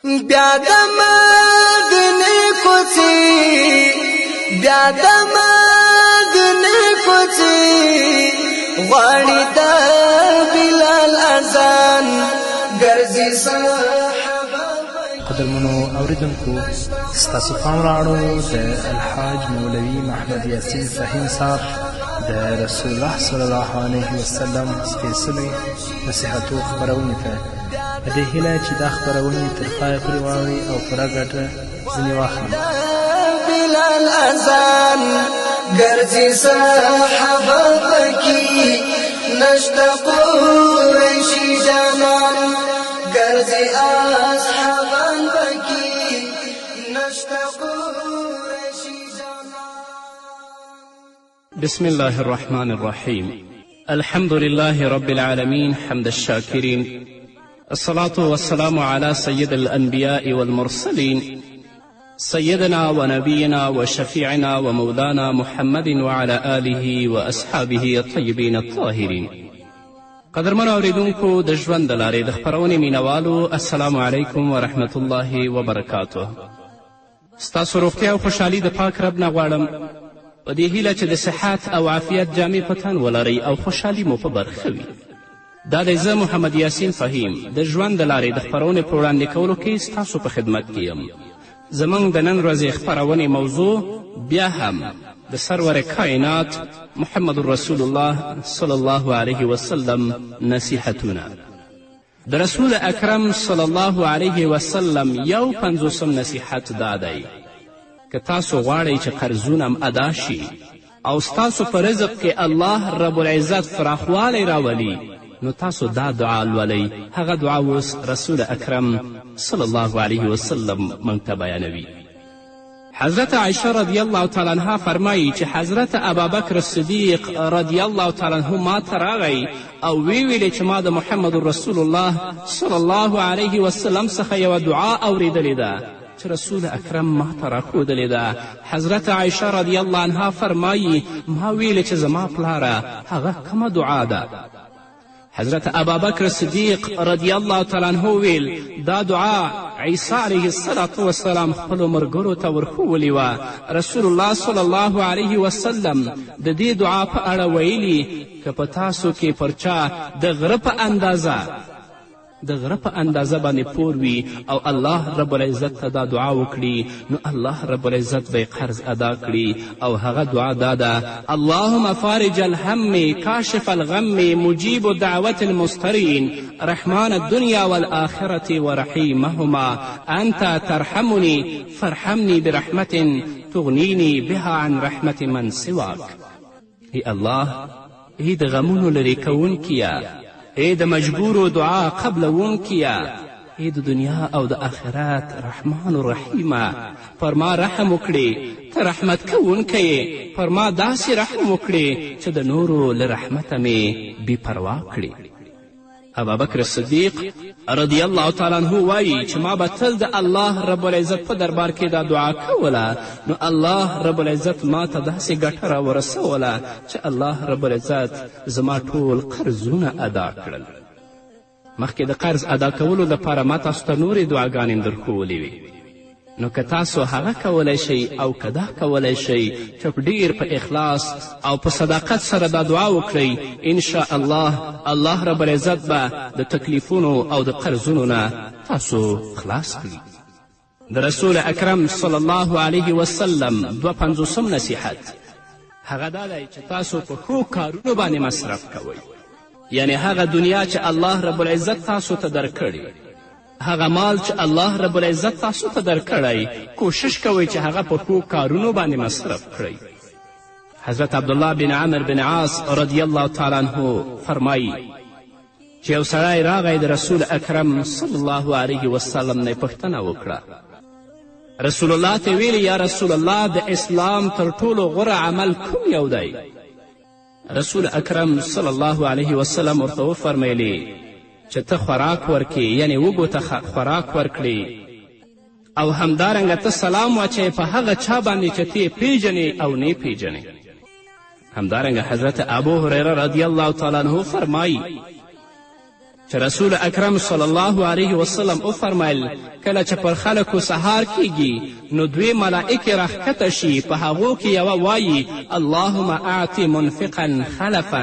بیا د مدینې کوڅې بیا د مدینې کوڅې غواړي د بلال اذان ګرځي صحابه. قدرمنو اوریدونکو ستاسو پام راوړو د الحاج مولوي محمد یاسین فهیم صاحب د رسول الله صلی الله علیه وسلم سپېڅلې نصیحتو خپرونې ته په دې هیله چې دا خپرونې تر پایه پورې واورئ او پوره ګټه ځینې واخلئ. بلال اذان ګرځي صحابه پکې نشته قریشي جانان ګرځي اصحابان پکې نشته قریشي جانان. بسم الله الرحمن الرحيم. الحمد لله رب العالمين حمد الشاكرين، الصلاة والسلام على سيد الأنبياء والمرسلين سيدنا ونبينا وشفيعنا ومولانا محمد وعلى آله وأصحابه الطيبين الطاهرين. قدرمنو اوریدونکو د ژوند د لارې د خپرونې مینوالو، السلام علیکم ورحمة الله وبرکاته. ستاسو روغتیا او خوشحالي د پاک رب نه غواړم په دې هیله چې د صحت او عافیت جامې په تن ولرئ او خوشحالي مو په برخه وي. دا دی زه محمد یاسین فهیم د ژوند د لارې د خپرونې په وړاندې کولو کې ستاسو په خدمت کې یم. زموږ د نن ورځې خپرونې موضوع بیا هم د سرور کائنات محمد رسول الله صلی الله علیه وسلم نصیحتونه. د رسول اکرم صلی الله علیه وسلم یو 50 نصیحت دا دی: که تاسو غواړئ چې قرضونه ادا شي او ستاسو په رزق کې الله رب العزت فراخوالی راولي، نو تاسو دا دعا لولئ. هغه دعا اوس رسول اکرم صلی الله علیه وسلم موږ ته بیانوي. حضرت عایشه رضی الله تعالی عنها فرمایي چې حضرت ابابکر صدیق رضی الله تعالی عنه ما ته راغی او ویلې چې ما د محمد رسول الله صلی الله علیه وسلم څخه یوه دعا اورېدلې ده چې رسول اکرم ما ته راښودلې ده. حضرت عایشه رضی الله عنها فرمایي ما ویلې چې زما پلاره هغه کومه دعا ده؟ حضرت ابابکر صدیق رضی الله تعالی عنه ویل دا دعا عیسی علیه الصلاة والسلام خپلو ملګرو ته ورښولې وه. رسول الله صلی الله علیه وسلم د دې دعا په اړه ویلي که په تاسو کې پر چا د غره په اندازه باندې پور وي او الله رب العزت ته دا دعا وکړي، نو الله رب العزت به قرض ادا کړي. او هغه دعا دا ده: اللهم فارج الهم کاشف الغم مجیب دعوة المضطرین رحمان الدنیا والآخرة ورحیمهما انت ترحمني فارحمني برحمة تغنیني بها عن رحمة من سواک. ای الله، ای د غمونو لرې کوونکیه، ای د مجبورو دعا قبلوونکیه، ای د دنیا او د آخرت رحمان و رحیمه، پر ما رحم وکړې. ته رحمت کوونکی یې، پر ما داسې رحم وکړې چې د نورو له رحمته مې بې پروا کړې. ابابکر صدیق رضی الله تعالی عنه وایي چې ما به تل د الله رب العزت په دربار کې دا دعا کوله، نو الله رب العزت ما ته داسې ګټه راورسوله چې الله رب العزت زما ټول قرضونه ادا کړل. مخکې د قرض ادا کولو لپاره ما تاسو ته نورې دعاګانې درښولې وې، نو که تاسو هغه کولی شئ او که دا کولی شئ چې ډیر په اخلاص او په صداقت سره دا دعا وکړئ، انشاء الله رب العزت به د تکلیفونو او د قرضونو نه تاسو خلاص کړي. د رسول اکرم صلی الله علیه وسلم 52 نصیحت هغه دا دی چې تاسو په ښو کارونو باندې مصرف کوئ، یعنی هغه دنیا چې الله رب العزت تاسو ته درکړي، هغه مال چې الله رب العزت تاسو ته درکړی، کوشش کوئ چې هغه په ښو کارونو باندې مصرف کړئ. حضرت عبدالله بن عمر بن عاص رضی الله تعالی عنه فرمایي چې یو سړی راغی د رسول اکرم صلی الله علیه وسلم نه پوښتنه وکړه. رسول الله ته ویلي یا رسول الله د اسلام تر ټولو غوره عمل کوم یو دی؟ رسول اکرم صلی الله علیه وسلم ورته وفرمیلي چې ته خوراک ورکړې، یعنی وږو ته خوراک ورکړې، او همدارنګه ته سلام واچوې په هغه چا باندې چې ته یې پیژنې او نه پیژنې. همدارنګه حضرت ابو هریره رضی الله تعالی عنه فرمایي چې رسول اکرم صلی الله علیه وسلم وفرمیل کله چې پر خلکو سهار کیږي نو دوی ملائکې راښکته شي په هغو کې یوه وایي اللهم اعط منفقا خلفا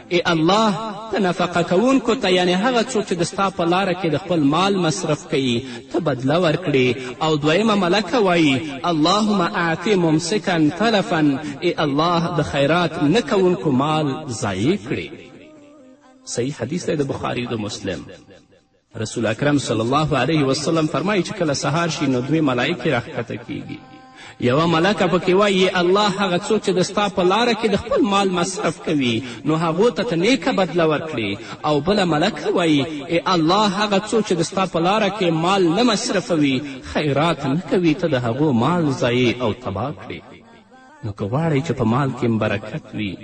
ای الله ته نفقه کوونکو ته یعنې هغه څوک چې د ستا په لاره کې د خپل مال مصرف کوي ته بدله ورکړي او دویمه ملکه وایي اللهم اعط ممسکا تلفا ای الله د خیرات نه کوونکو مال ضایع کړي. صحیح حدیث دی د بخاري د مسلم. رسول اکرم صلی الله علیه وسلم فرمایي چې کله سهار شي نو دوی ملایکې راښکته کیږي. یوه ملکه پکې وایي الله هغه څوک چې د ستا په لاره کې د خپل مال مصرف کوي نو هغو ته ته نیکه بدله ورکړي. او بله ملکه وایي ای الله هغه څوک چې د ستا په لاره کې مال نه مصرفوي خیرات نه کوي ته د هغو مال ضایع او تباه کړي. نو که غواړئ چې په مال کې برکت وي،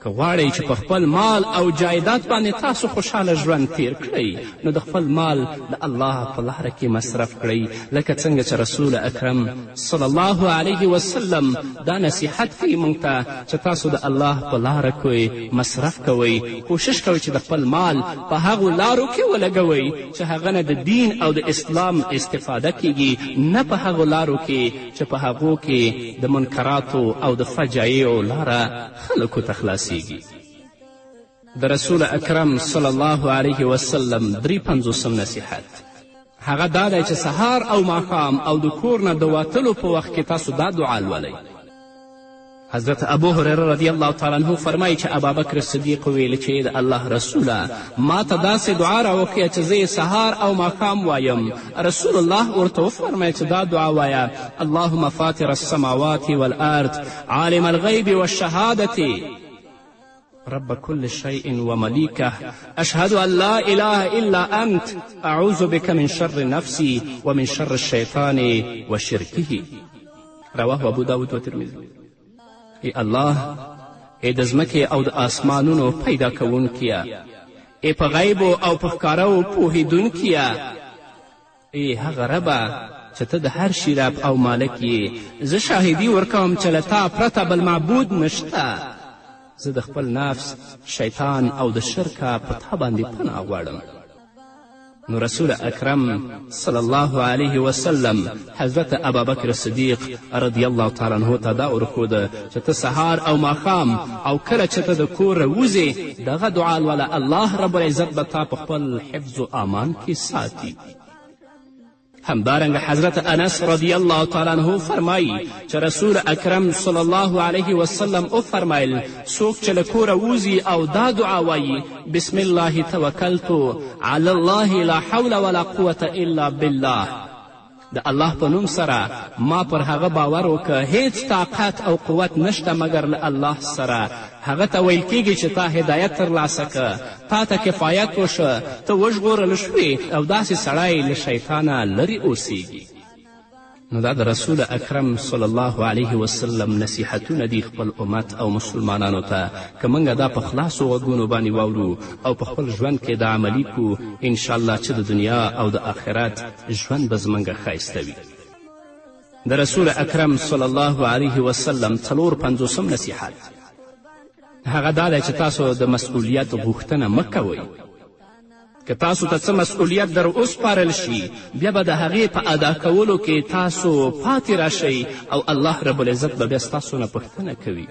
که غواړئ چې په خپل مال او جایداد باندې تاسو خوشحاله ژوند تیر کړئ نو د خپل مال د الله په لاره کې مصرف کړئ لکه څنګه چې رسول اکرم صلی الله علیه وسلم دا نصیحت کوي موږ ته چې تاسو د الله په لاره کې مصرف کوئ. کوشش کوئ چې د خپل مال په هغو لارو کې ولګوئ چې هغه نه د دین او د اسلام استفاده کیږي، نه په هغو لارو کې چې په هغو کې د منکراتو او د فجایعو لاره خلکو ته خلاصي. د رسول اکرم صلی الله علیه وسلم 53 نصیحت هغه دا دی چې سهار او ماښام او د کور نه د وتلو په وخت کې تاسو دا دعا لولئ. حضرت ابو هریره رضی الله تعالی عنه فرمایي چې ابابکر صدیق ویل چې د الله رسوله ما ته داسې دعا راوښیه چې زه یې سهار او ماښام وایم. رسول الله ورته وفرمیل چې دا دعا وایه اللهم فاطر السماوات والارض عالم الغیب والشهادة رب كل شيء ومليكه أشهد أن لا إله إلا أنت أعوذ بك من شر نفسي ومن شر الشيطان وشركه. رواه أبو داود وترمذي. ای الله ای د ځمکې او د آسمانونو پیدا کوونکیه، ای په غیبو او په ښکارو پوهېدونکیه، ای هغه ربه چې ته د هر شي رب او مالک یې. زه شاهدي ورکوم چې له تا پرته بل معبود نشته. زه د خپل نفس، شیطان او د شرکه په تا باندې پناه غواړم. نو رسول اکرم صلی الله علیه وسلم حضرت ابابکر صدیق رضی الله تعالی عنه ته دا ورښوده چې ته سهار او ماښام او کله چې ته د کور راوځې دغه دعا لوله، الله رب العزت به تا په خپل حفظ و امان کې ساتي. همدارنګه حضرت انس رضی الله تعالی عنه فرمایي چې رسول اکرم صلی الله علیه وسلم وفرمیل څوک چې له کوره ووځي او دا دعا وایي بسم الله توکلت علی الله لا حول ولا قوة الا بالله، د الله په نوم سره ما پر هغه باور وکړه هیڅ طاقت او قوت نشته مګر له الله سره. هغه ته ویل کیږي چې تا هدایت ترلاسه که، تا ته کفایت وشه، ته وژغورل شوې او داسې سړی له شیطانه لرې اوسیږي. نو دا د رسول اکرم صلی الله علیه وسلم نصیحتونه دي خپل امت او مسلمانانو ته. که موږ دا په خلاصو غوږونو باندې واورو او په خپل ژوند کې دا عملي کړو انشاءالله چې د دنیا او د آخرت ژوند به زموږ ښایسته وي. د رسول اکرم صلی الله علیه وسلم 54 نصیحت هغه دا دی چې تاسو د مسئولیت غوښتنه مه کوئ. که تاسو ته څه مسئولیت در وسپارل شي بیا به د هغې په ادا کولو کې تاسو پاتې راشئ او الله رب العزت به بیا ستاسو نه پوښتنه کوي.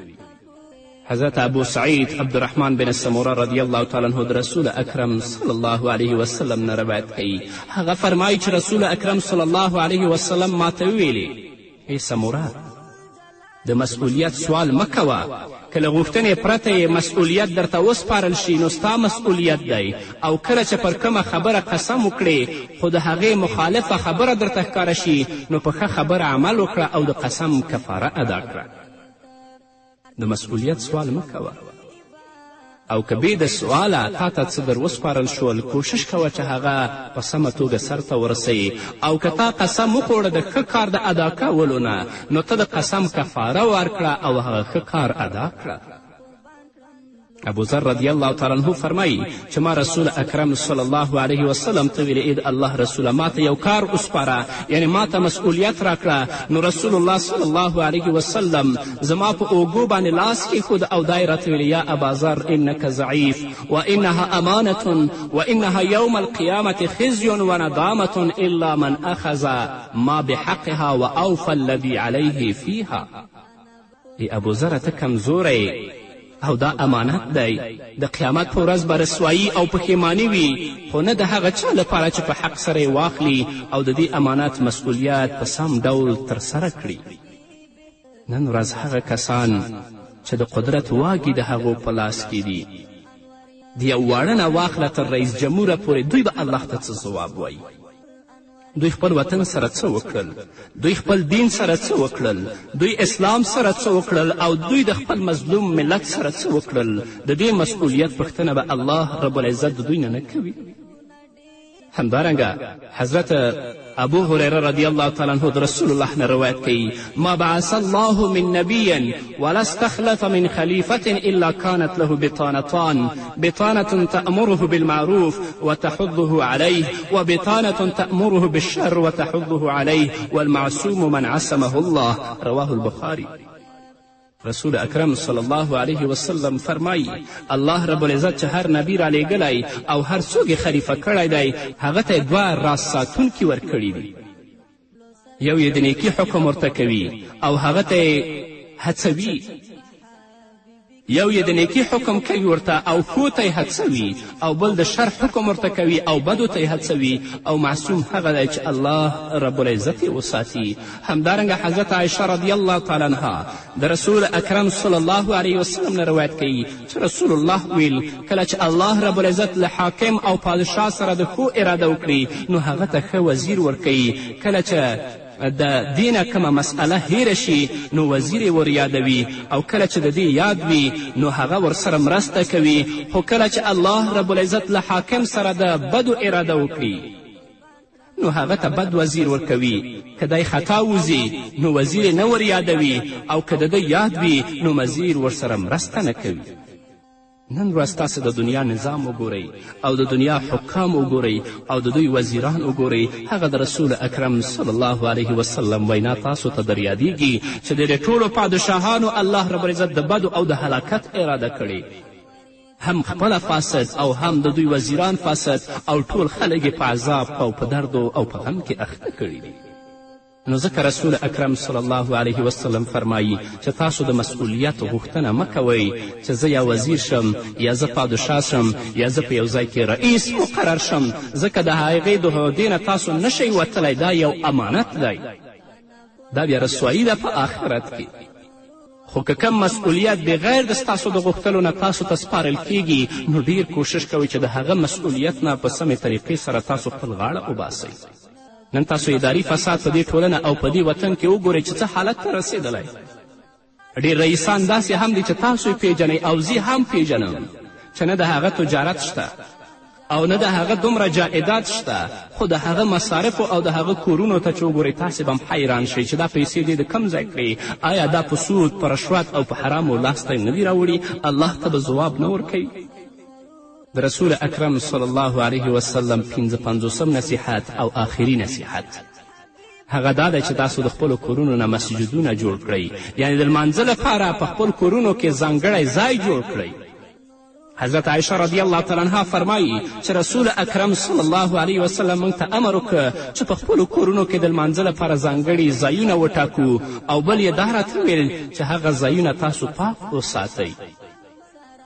حضرت ابو سعید عبدالرحمن بن سموره رضی الله تعالی عنه د رسول اکرم صلی الله علیه وسلم نه روایت کوي. هغه فرمایي چې رسول اکرم صلی الله علیه وسلم ما ته وویلې ای سموره د مسئولیت سوال مه کوه، که له غوښتنې پرته یې مسئولیت درته وسپارل شي نو ستا مسئولیت دی، او کله چې پر کومه خبره قسم وکړې خو د هغې مخالفه خبره درته ښکاره شي نو په ښه خبره عمل وکړه او د قسم کفاره ادا کړه. د مسئولیت سوال مه کوه، او که بې د سواله تا ته څه در وسپارل شول کوشش کوه چې هغه په سمه توګه سرته ورسوي، او که تا قسم وخوړه د ښه کار د ادا کولو نه نو ته د قسم کفاره ورکړه او هغه ښه کار ادا کړه. ابو ذر رضی الله تعالی عنه فرمایي چې ما رسول اکرم صلی الله علیه وسلم ته ویلې ای د الله رسوله ما ته یو کار وسپاره یعنی ما ته مسؤلیت راکړه. نو رسول الله صلی الله علیه وسلم زما په اوږو باندې لاس کیښود او دا یې راته ویلې یا ابا ذر انک ضعیف وانها امانة وانها یوم القیامة خزی وندامة الا من اخذ ما بحقها واوفى الذي علیه فیها. ای ابو ذره ته کمزوری او دا امانت دی، د قیامت په ورځ به رسوایي او پښیماني وي، خو نه د هغه چا لپاره چې په حق سره یې واخلي او د دې امانت مسؤلیت په سم ډول ترسره کړي. نن ورځ هغه کسان چې د قدرت واګې د هغو په لاس کې دي، د یو واړه نه واخله تر رئیس جمهوره پورې دوی به الله ته څه ځواب وایي؟ دوی خپل وطن سره څه وکړل؟ دوی خپل دین سره څه وکړل؟ دوی اسلام سره څه وکړل؟ او دوی د خپل مظلوم ملت سره څه وکړل؟ د دې مسؤلیت پوښتنه به الله رب العزت د دوی نه کوي. همدارنګه حضرت ابو هریره رضی الله تعالی عنه د رسول الله نه روایت کوي ما بعث الله من نبی ولا استخلف من خلیفة الا كانت له بطانتان بطانة تأمره بالمعروف وتحضه عليه وبطانة تأمره بالشر وتحضه عليه والمعصوم من عصمه الله. رواه البخاری. رسول اکرم صلی الله علیه وسلم فرمایي الله رب العزت چې هر نبی را لیږلی او هر څوک یې خلیفه کړی دی هغه ته یې دوه راز ساتونکي ورکړي دي. یو یې د نیکي حکم ورته کوي او هغه ته یې هڅوي، یو یې د نیکي حکم کوي ورته او ښو ته یې هڅوي، او بل د شر حکم ورته کوي او بدو ته یې هڅوي، او معصوم هغه دی چې الله رب العزت یې وساتي. همدارنګه حضرت عایشه رضی الله تعالی عنها د رسول اکرم صلی الله علیه وسلم نه روایت کوي چې رسول الله ویل کله چې الله رب العزت له حاکم او پادشاه سره د ښو اراده وکړي نو هغه ته ښه وزیر ورکوي. کله چې د دینه کومه مسئله هیره شي نو وزیر یې ور یادوي، او کله چې د دې یاد وي نو هغه ورسره مرسته کوي. خو کله چې الله رب العزت له حاکم سره د بدو اراده وکړي نو هغه ته بد وزیر ورکوي. که دی خطا وځي نو وزیر یې نه ور یادوي، او که د ده یاد وي نو وزیر ورسره مرسته نه کوي. نن ورځ تاسې د دنیا نظام وګورئ او د دنیا حکام وګورئ او د دوی وزیران وګورئ. هغه د رسول اکرم صلی الله علیه وسلم وینا تاسو ته در یادیږي چې د دې ټولو پادشاهانو الله رب العزت د بدو او د هلاکت اراده کړې، هم خپله فاسد او هم د دوی وزیران فاسد، او ټول خلک یې په عذاب او په دردو او په غم کې اخته کړي دي. نو ځکه رسول اکرم صلی الله علیه وسلم فرمایي چې تاسو د مسؤلیت غوښتنه مه کوئ چې زه یا وزیر شم یا زه پادشاه شم یا زه په یو ځای کې رئیس مقرر شم، ځکه د هغې د عهدې نه تاسو نشئ وتلی. دا یو امانت دی، دا بیا رسوایي ده په آخرت کې. خو که کم مسؤلیت بغیر د ستاسو د غوښتلو نه تاسو ته سپارل کیږي نو ډیر کوشش کوئ چې د هغه مسؤلیت نه په سمې طریقې سره تاسو خپل غاړه وباسئ. نن تاسو اداري فساد په دې ټولنه او په دې وطن کې وګورئ چې څه حالت ته رسېدلی. ډېر رئیسان داسې هم دي چې تاسو یې پیژنئ او زه هم پیژنم چې نه د هغه تجارت شته او نه د هغه دومره جائداد شته، خو د هغه مصارفو او د هغه کورونو ته چې وګورئ تاسې به هم حیران شئ چې دا پیسې دې د کم ځای کړې. آیا دا په سود، په رشوت او په حرامو لاس ته یې نه دي راوړي؟ الله ته به ځواب نه ورکوي. د رسول اکرم صلی الله علیه وسلم 55 نصیحت او آخري نصیحت هغه دا دی چې تاسو د خپلو کورونو نه مسجدونه جوړ کړئ، یعنی د لمانځه لپاره په خپل کورونو کې ځانګړی ځای جوړ کړئ. حضرت عایشه رضی الله تعالی عنها فرمایي چې رسول اکرم صلی الله علیه وسلم موږ ته امر وکړه چې په خپلو کورونو کې د لمانځه لپاره ځانګړي ځایونه وټاکو، او بل یې دا راته وویل چې هغه ځایونه تاسو پاک وساتئ.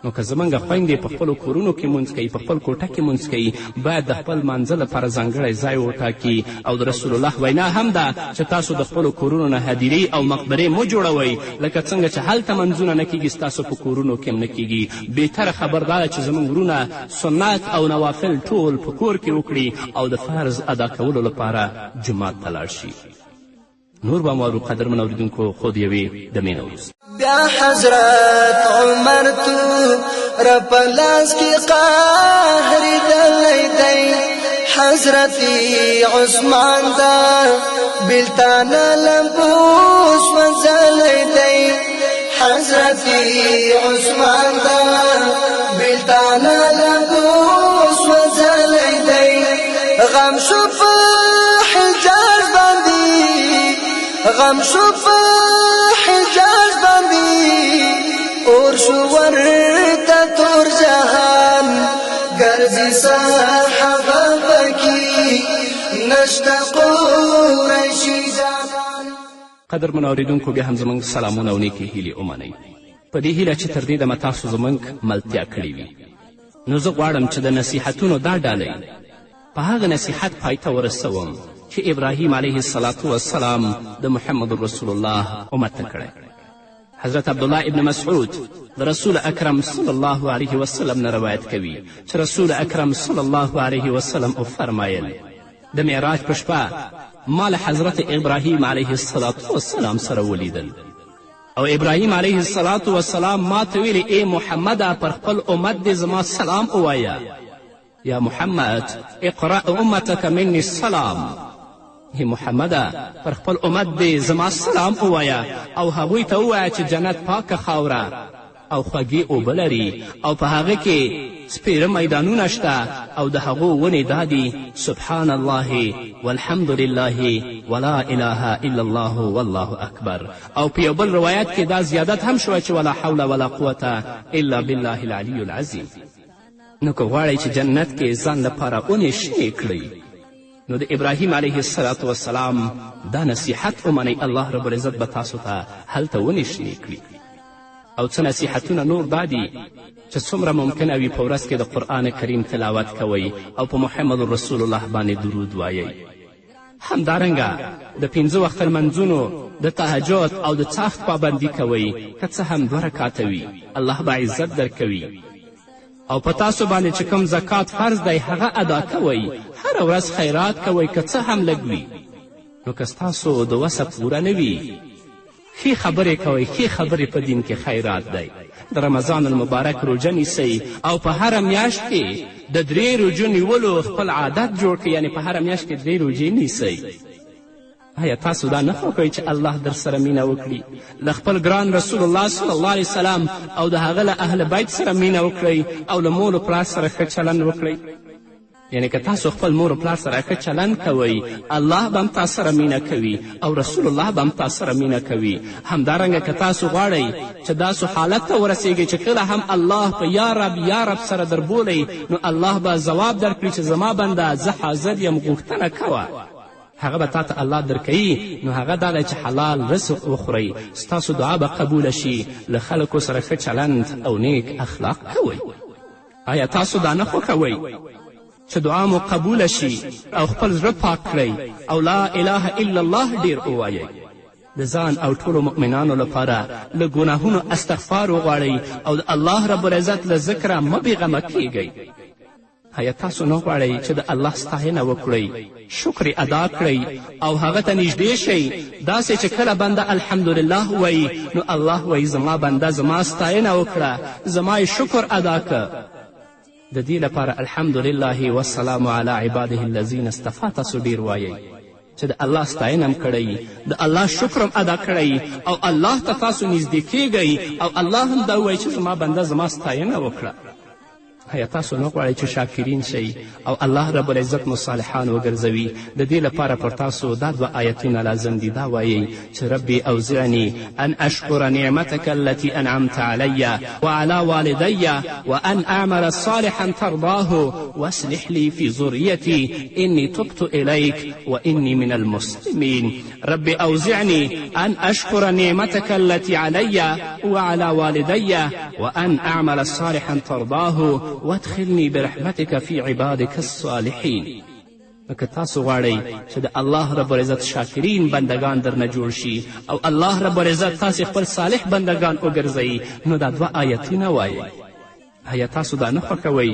نو که زموږ خویندې په خپلو کورونو کې مونځ کوي، په خپل کوټه کې مونځ کوي، باید د خپل مانځه لپاره ځانګړی ځای وټاکي. او د رسول الله وینا هم ده چې تاسو د خپلو کورونو نه هدیرې او مقبرې مو جوړوئ، لکه څنګه چې هلته منځونه نه کیږي ستاسو په کورونو کې هم نه کیږي. بهتره خبر دا ده چې زموږ ورونه سنت او نوافل ټول په کور کې وکړي او د فرض ادا کولو لپاره جومات ته لاړ شي. نور به مو قدرمن اورېدونکو خو د یوې دمې نه وروسته بیا حضرت عمر تو رپلاس کی قهر دلی دی، حضرت عثمان دا بلتان لمبوس مزلی دی، حضرت عثمان دا بلتانا لبوس وزلی دی غم شو په حجاز باندې غم شو په حجاز باندې اور شو ورته تور جهان ګرځي صحابه پکې نشته قریشي جانان. قدرمنو اورېدونکو بیا هم زموږ سلامونه او نیکې هیلې ومنئ په دې هیله چې تر دې دمه تاسو زموږ ملتیا کړې وي. نو زه غواړم چې د نصیحتونو دا ډالۍ په هغه نصیحت پای ته ورسوم چې ابراهیم علیه السلام د محمد رسول الله امت ته کړی. حضرت عبدالله ابن مسعود د رسول اکرم صلی الله علیه وسلم نه روایت کوي چې رسول اکرم صلی الله علیه وسلم وفرمایل د معراج په شپه ما له حضرت ابراهیم علیه السلام سره ولیدل او ابراهیم علیه السلام ما ته ویلي ای محمده پر خپل امت دې زما سلام ووایه یا محمد اقرأ امتک منی السلام. ای محمده پر خپل امت دې زما سلام ووایه او هغوی ته ووایه چې جنت پاکه خاوره او خوږې اوبه لري او په هغه کې سپیره میدانونه شته او د هغو ونې دا دي سبحان الله والحمد لله ولا اله الا الله والله اکبر. او په یو بل روایت کې دا زیادت هم شوه چې ولا حول ولا قوة الا بالله العلی العظیم. نو که غواړئ چې جنت کې ځان لپاره ونې شنې کړئ نو د ابراهیم علیه السلام دا نصیحت ومنئ الله رب العزت به تاسو ته هلته ونې شنې کړي. او څه نصیحتونه نور دا دي چې څومره ممکنه وي په ورځ کې د قرآن کریم تلاوت کوئ او په محمد رسول الله باندې درود وایئ. همدارنګه د 5 وخت لمنځونو د تهجد او د څاښت پابندي کوئ که څه هم 2 رکعته وي الله به عزت درکوي. او په تاسو باندې چې کوم زکات فرض دی هغه ادا کوئ. هره ورځ خیرات کوئ که څه هم لږ وي. نو که ستاسو د وسه پوره نه وي ښې خبرې کوئ. ښې خبرې په دین کې خیرات دی. د رمضان المبارک روژه نیسئ او په هره میاشت کې د 3 روژو نیولو خپل عادت جوړ کړئ. یعنې په هره میاشت کې 3 روژې نیسئ. آیا تاسو دا نه خوښوئ چې الله در سره مینه وکړي؟ له خپل ګران رسول الله صلی الله علیه وسلم او د هغه له اهل بیت سره مینه وکړئ او له مور و پلار سره ښه چلند وکړئ. یعنې که تاسو خپل مور و پلار سره ښه چلند کوئ الله به هم تا سره مینه کوي او رسول الله به هم تا سره مینه کوي. همدارنګه که تاسو غواړئ چې داسو حالت ته ورسیږئ چې کله هم الله په یا رب سره دربولئ نو الله به ځواب درکړي چې زما بنده زه حاضر یم غوښتنه کوه. هغه به تا ته الله درکوي. نو هغه دا دی چې حلال رزق وخورئ. ستاسو دعا به قبوله شي. له خلکو سره ښه چلند او نیک اخلاق کوئ. آیا تاسو دا نه خوښوئ چې دعا مو قبوله شي او خپل زړه پاک کړئ او لا اله الا الله ډیر ووایئ؟ د ځان او ټولو مؤمنانو لپاره له ګناهونو استغفار وغواړئ او د الله رب العزت له ذکره مه بېغمه کیږئ. آیا تاسو نه غواړئ چې د الله ستاینه وکړئ شکر ادا کړئ او هغه ته نږدې شئ داسې چې کله بنده الحمدلله وایي نو الله وایي زما بنده زما ستاینه وکړه زما یې شکر ادا که. د دې لپاره الحمدلله والسلام علی عباده الذین اصطفی تاسو ډیر وایئ چې د الله ستاینه هم کړئ د الله شکر هم ادا کړئ او الله ته تاسو نږدې کیږئ او الله هم دا وایي چې زما بنده زما ستاینه وکړه. آیا تاسو نه غواړئ چې شاکرین شئ او الله رب العزت مو صالحان وګرځوي؟ د دې لپاره پر تاسو دا 2 آیتونه لازم دي. دا وایئ چې ربي اوزعني ان اشکر نعمتك التي انعمت علي وعلى والدي وان اعمل صالحا ترضاه واصلح لي في ذريتي اني تبت اليك واني من المسلمين. ربي اوزعني ان اشکر نعمتك التي علي وعلى والدي وان اعمل صالحا ترضاه وادخلني برحمتك في عبادك الصالحين. که تاسو غواړئ چې د الله رب العزت شاکرین بندگان درنه جوړ شي او الله رب العزت تاسې خپل صالح بندگان وګرځوي نو دا 2 آیتونه وایئ. آیا تاسو دا نه خوښوئ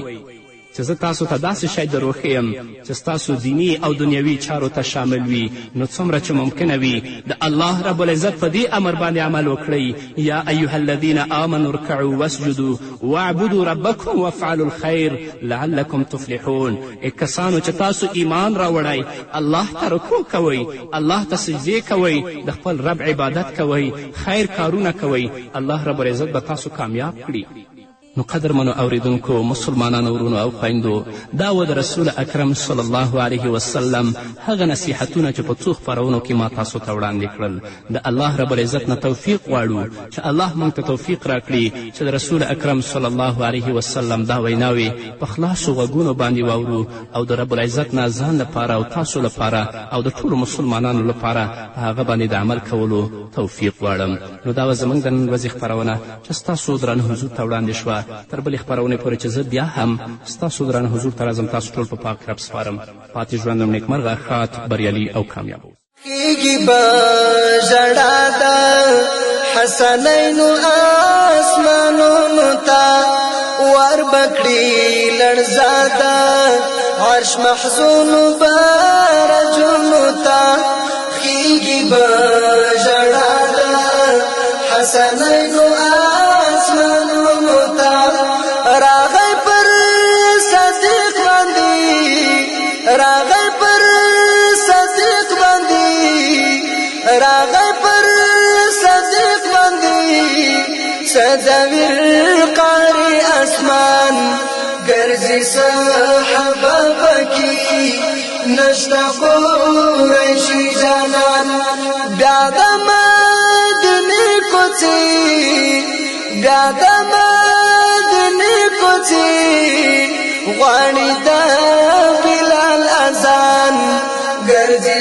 چې زه تاسو ته داسې شی در وښیم چې ستاسو دیني او دنیوي چارو ته شامل وي، نو څومره چې ممکنه وي د الله رب العزت په دې امر باندې عمل وکړئ. یا ایها الذین آمنوا ارکعوا واسجدوا واعبدوا ربکم وافعلوا الخیر لعلکم تفلحون. کسانو چې تاسو ایمان راوړئ، الله ته رکوع کوئ، الله ته سجدې کوئ، د خپل رب عبادت کوئ، خیر کارونه کوئ، الله رب العزت به تاسو کامیاب کړي. نو قدرمنو اوریدونکو، مسلمانانو ورونو او خویندو، دا و د رسول اکرم صلی الله علیه وسلم هغه نصیحتونه چې په څو خپرونو کې ما تاسو ته وړاندې کړل. د الله رب العزت نه توفیق غواړو چې الله موږ ته توفیق راکړي چې د رسول اکرم صلی الله علیه وسلم دا ویناوې په خلاصو غوږونو باندې واورو او د رب العزت نه ځان لپاره او تاسو لپاره او د ټولو مسلمانانو لپاره په هغه باندې د عمل کولو توفیق غواړم. نو دا و زموږ د نن ورځې خپرونه چې ستاسو درانه حضور ته وړاندې شوه. تر بلې خپرونې پورې چې زه بیا هم ستاسو درانه حضور ته راځم، تاسو ټول په پاک رب سپارم. پاتې ژوند مو نیکمرغه، ښاد، بریالي او کامیاب. کیږي به ژړا د حسنینو آسمانونو ته، ور بکړي لړزا د عرش محزونو برجونو ته. کیږي به ژړا د حسنینو آسمانونو ته، راغی پر صدیق باندې، راغی پر صدیق باندې، راغی پر صدیق باندې، صدویر قاری اسمان ګرځي صحابه پکې، نشته قریشي جانان بیا د مدینې کوڅې، بیا د مدینې کوڅې غواړي د بلال اذان ګرځي